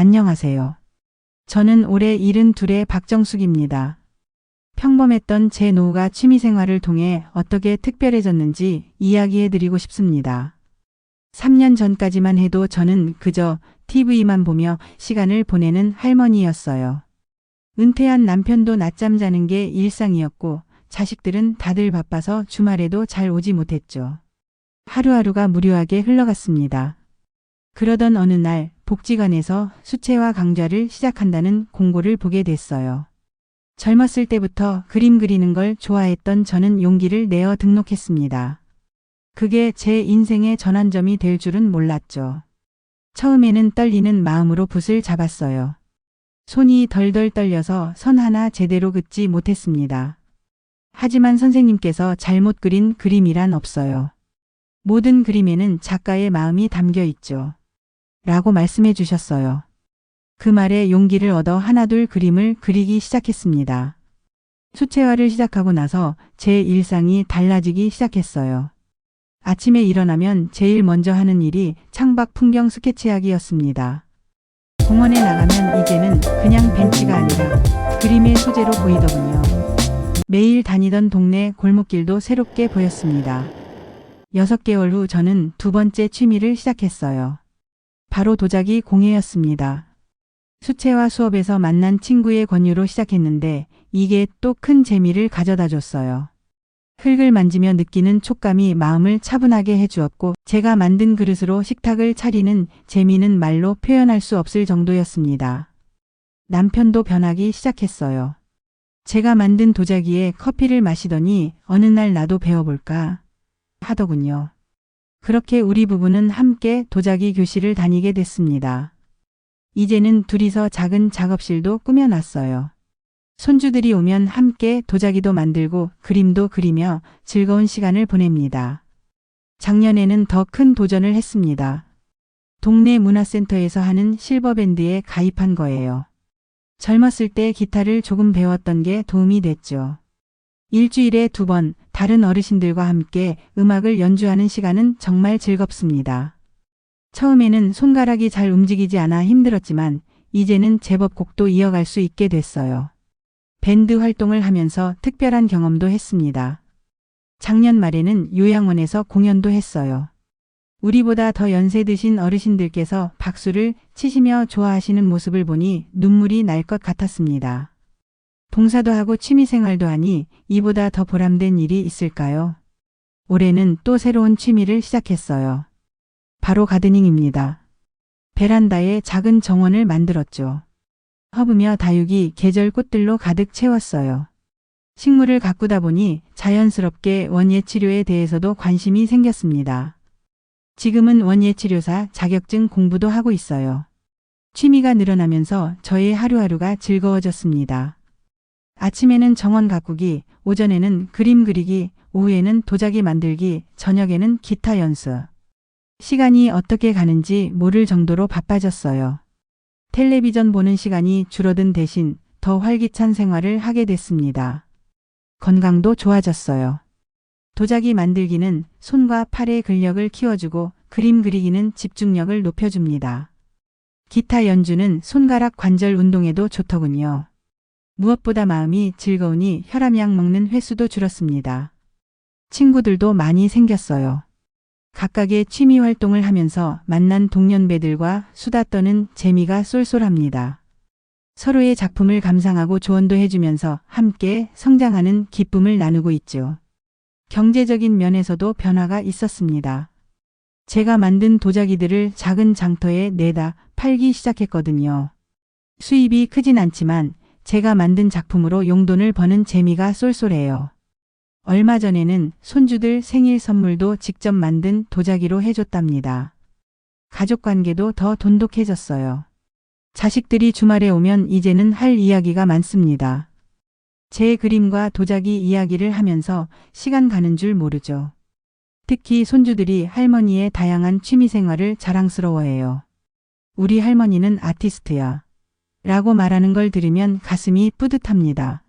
안녕하세요. 저는 올해 72의 박정숙입니다. 평범했던 제 노후가 취미생활을 통해 어떻게 특별해졌는지 이야기해드리고 싶습니다. 3년 전까지만 해도 저는 그저 TV만 보며 시간을 보내는 할머니였어요. 은퇴한 남편도 낮잠 자는 게 일상이었고 자식들은 다들 바빠서 주말에도 잘 오지 못했죠. 하루하루가 무료하게 흘러갔습니다. 그러던 어느 날 복지관에서 수채화 강좌를 시작한다는 공고를 보게 됐어요. 젊었을 때부터 그림 그리는 걸 좋아했던 저는 용기를 내어 등록했습니다. 그게 제 인생의 전환점이 될 줄은 몰랐죠. 처음에는 떨리는 마음으로 붓을 잡았어요. 손이 덜덜 떨려서 선 하나 제대로 긋지 못했습니다. 하지만 선생님께서 잘못 그린 그림이란 없어요. 모든 그림에는 작가의 마음이 담겨 있죠. 라고 말씀해 주셨어요. 그 말에 용기를 얻어 하나둘 그림을 그리기 시작했습니다. 수채화를 시작하고 나서 제 일상이 달라지기 시작했어요. 아침에 일어나면 제일 먼저 하는 일이 창밖 풍경 스케치하기였습니다. 공원에 나가면 이제는 그냥 벤치가 아니라 그림의 소재로 보이더군요. 매일 다니던 동네 골목길도 새롭게 보였습니다. 6개월 후 저는 두 번째 취미를 시작했어요. 바로 도자기 공예였습니다. 수채화 수업에서 만난 친구의 권유로 시작했는데 이게 또 큰 재미를 가져다 줬어요. 흙을 만지며 느끼는 촉감이 마음을 차분하게 해주었고 제가 만든 그릇으로 식탁을 차리는 재미는 말로 표현할 수 없을 정도였습니다. 남편도 변하기 시작했어요. 제가 만든 도자기에 커피를 마시더니 어느 날 나도 배워볼까 하더군요. 그렇게 우리 부부는 함께 도자기 교실을 다니게 됐습니다. 이제는 둘이서 작은 작업실도 꾸며놨어요. 손주들이 오면 함께 도자기도 만들고 그림도 그리며 즐거운 시간을 보냅니다. 작년에는 더 큰 도전을 했습니다. 동네 문화센터에서 하는 실버밴드에 가입한 거예요. 젊었을 때 기타를 조금 배웠던 게 도움이 됐죠. 일주일에 2번 다른 어르신들과 함께 음악을 연주하는 시간은 정말 즐겁습니다. 처음에는 손가락이 잘 움직이지 않아 힘들었지만 이제는 제법 곡도 이어갈 수 있게 됐어요. 밴드 활동을 하면서 특별한 경험도 했습니다. 작년 말에는 요양원에서 공연도 했어요. 우리보다 더 연세 드신 어르신들께서 박수를 치시며 좋아하시는 모습을 보니 눈물이 날 것 같았습니다. 봉사도 하고 취미생활도 하니 이보다 더 보람된 일이 있을까요? 올해는 또 새로운 취미를 시작했어요. 바로 가드닝입니다. 베란다에 작은 정원을 만들었죠. 허브며 다육이 계절 꽃들로 가득 채웠어요. 식물을 가꾸다 보니 자연스럽게 원예치료에 대해서도 관심이 생겼습니다. 지금은 원예치료사 자격증 공부도 하고 있어요. 취미가 늘어나면서 저의 하루하루가 즐거워졌습니다. 아침에는 정원 가꾸기, 오전에는 그림 그리기, 오후에는 도자기 만들기, 저녁에는 기타 연습. 시간이 어떻게 가는지 모를 정도로 바빠졌어요. 텔레비전 보는 시간이 줄어든 대신 더 활기찬 생활을 하게 됐습니다. 건강도 좋아졌어요. 도자기 만들기는 손과 팔의 근력을 키워주고 그림 그리기는 집중력을 높여줍니다. 기타 연주는 손가락 관절 운동에도 좋더군요. 무엇보다 마음이 즐거우니 혈압약 먹는 횟수도 줄었습니다. 친구들도 많이 생겼어요. 각각의 취미 활동을 하면서 만난 동년배들과 수다 떠는 재미가 쏠쏠합니다. 서로의 작품을 감상하고 조언도 해주면서 함께 성장하는 기쁨을 나누고 있죠. 경제적인 면에서도 변화가 있었습니다. 제가 만든 도자기들을 작은 장터에 내다 팔기 시작했거든요. 수입이 크진 않지만 제가 만든 작품으로 용돈을 버는 재미가 쏠쏠해요. 얼마 전에는 손주들 생일 선물도 직접 만든 도자기로 해줬답니다. 가족관계도 더 돈독해졌어요. 자식들이 주말에 오면 이제는 할 이야기가 많습니다. 제 그림과 도자기 이야기를 하면서 시간 가는 줄 모르죠. 특히 손주들이 할머니의 다양한 취미생활을 자랑스러워해요. 우리 할머니는 아티스트야. 라고 말하는 걸 들으면 가슴이 뿌듯합니다.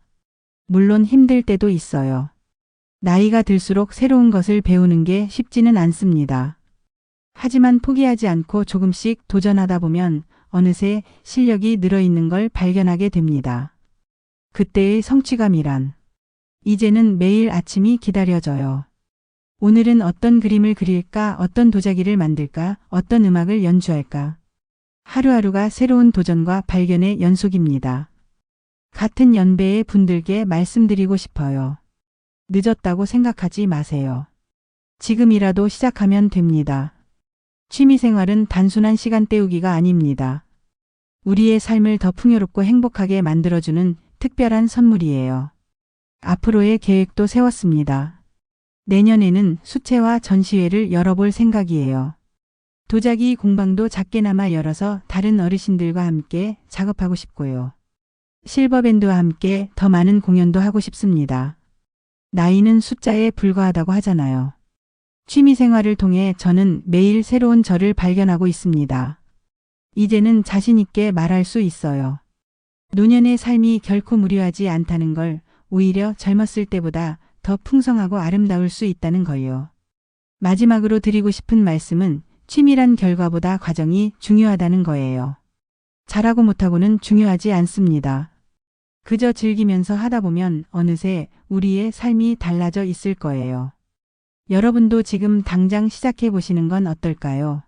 물론 힘들 때도 있어요. 나이가 들수록 새로운 것을 배우는 게 쉽지는 않습니다. 하지만 포기하지 않고 조금씩 도전하다 보면 어느새 실력이 늘어있는 걸 발견하게 됩니다. 그때의 성취감이란 이제는 매일 아침이 기다려져요. 오늘은 어떤 그림을 그릴까, 어떤 도자기를 만들까, 어떤 음악을 연주할까. 하루하루가 새로운 도전과 발견의 연속입니다. 같은 연배의 분들께 말씀드리고 싶어요. 늦었다고 생각하지 마세요. 지금이라도 시작하면 됩니다. 취미생활은 단순한 시간 때우기가 아닙니다. 우리의 삶을 더 풍요롭고 행복하게 만들어주는 특별한 선물이에요. 앞으로의 계획도 세웠습니다. 내년에는 수채화 전시회를 열어볼 생각이에요. 도자기 공방도 작게나마 열어서 다른 어르신들과 함께 작업하고 싶고요. 실버밴드와 함께 더 많은 공연도 하고 싶습니다. 나이는 숫자에 불과하다고 하잖아요. 취미생활을 통해 저는 매일 새로운 저를 발견하고 있습니다. 이제는 자신 있게 말할 수 있어요. 노년의 삶이 결코 무료하지 않다는 걸, 오히려 젊었을 때보다 더 풍성하고 아름다울 수 있다는 거요. 마지막으로 드리고 싶은 말씀은 취미란 결과보다 과정이 중요하다는 거예요. 잘하고 못하고는 중요하지 않습니다. 그저 즐기면서 하다 보면 어느새 우리의 삶이 달라져 있을 거예요. 여러분도 지금 당장 시작해 보시는 건 어떨까요?